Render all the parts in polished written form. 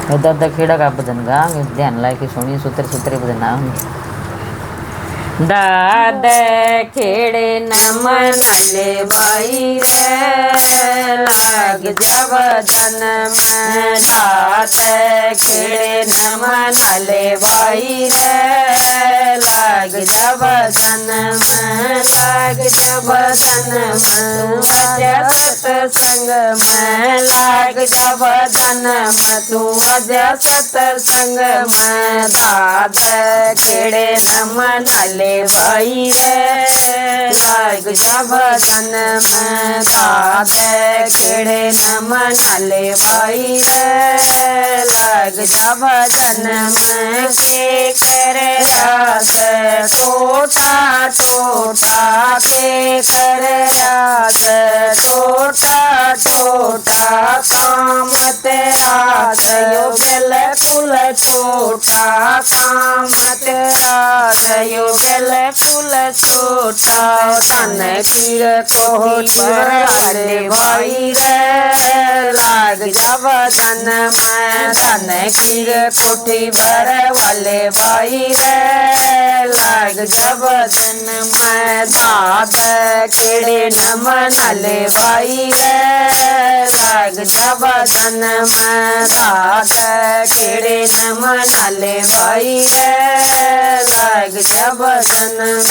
दादा खेड़ा का भजन गाएंगे, ध्यान लाए के सुनिए। सूत्र सूत्र भजन आएंगे। दाद खेड़े नमन ले भाई रे लाग जब जन्म। दाद खेड़े नमन ले भाई रे लाग जब जन्म। लाग जब जन्म सत्संग में। लाग जब जन्म तू अजय सत्संग में। दाद खेड़े नमन ले भाई रे लाग जब जन्म। दाद खेड़े नमन ले भाई रे लाग जब जन्म। के कर रास टोटा टोटा के कर रास टोटा टोटा काम तेरा यो बिल्कुल छोटा। काम तेरा यो बिल्कुल छोटा। तन की कोठी वाले भाई रे लाग जब जन्म। तन की कोठी भर वाले भाई रे लाग जब जन्म। दाद खेड़े नमन ले भाई रे लाग जब जन्म। दाद खेड़े नमन ले भाई रे लाग जब जन्म।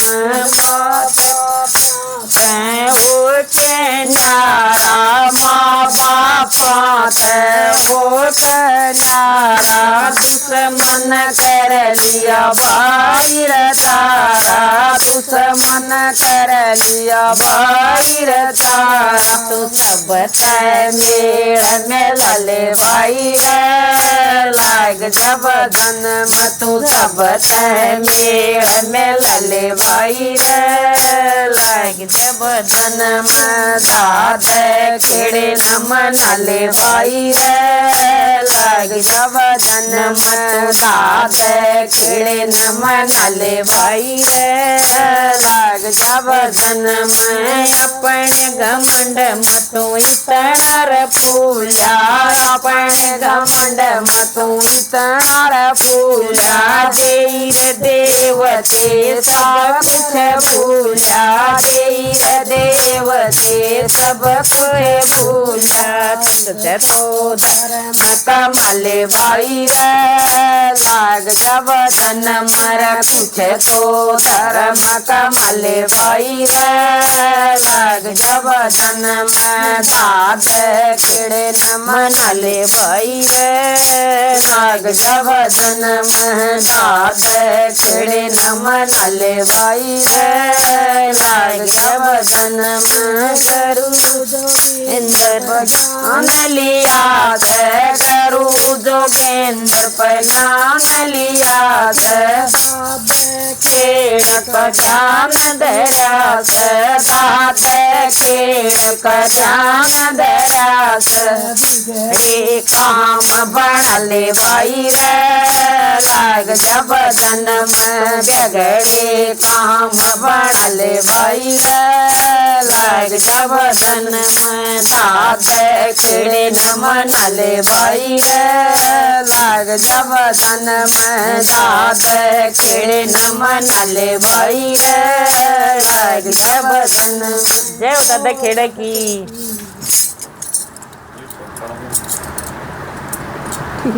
उठे न्यारा माँ बाप उठ न्यारा दुश्मन कर लिया भाई रे तारा। दुश्मन कर लिया भाई रे तारा। तू सब मेड़ में लले भाई रे लाग जब जन्म। तू सब मेड़ में लले भाई रे लाग जब जन्म। दाद खेड़े नमन ले भाई रे लाग जब जन्म। दाद खेड़े नमन ले भाई रे लाग जब जन्म। अपने घमंड मतू इतना रे फूला। अपने घमंड मतू इतना रे फूला। देर देवते सब कुछ भूला। देर देवते सब कुछ भूला। तो धर्म कमले भाई रे लाग जब जन्म। कुछ तो धर्म कमले भाई रे लाग जब जन्म। दाद खेड़े नमन ले भाई रे लाग जब जन्म। दाद खेड़े नमन ले भाई रे लाग जब जन्म। करू इंद्र पहचान लिया करू जोगेंद्र पहचान लिया। खेड़ पहचान दरास दाद खेड़ पहचान दरास। रे काम बनले भाई रे लाग जब जन्म। बिगड़े काम बनले भाई रे लाग जब जन्म। दाद खेड़े नमन ले भाई रे लाग जब जन्म। दाद खेड़े नमन ले भाई रे लाग जब जन्म। जय दादा खेड़ा की।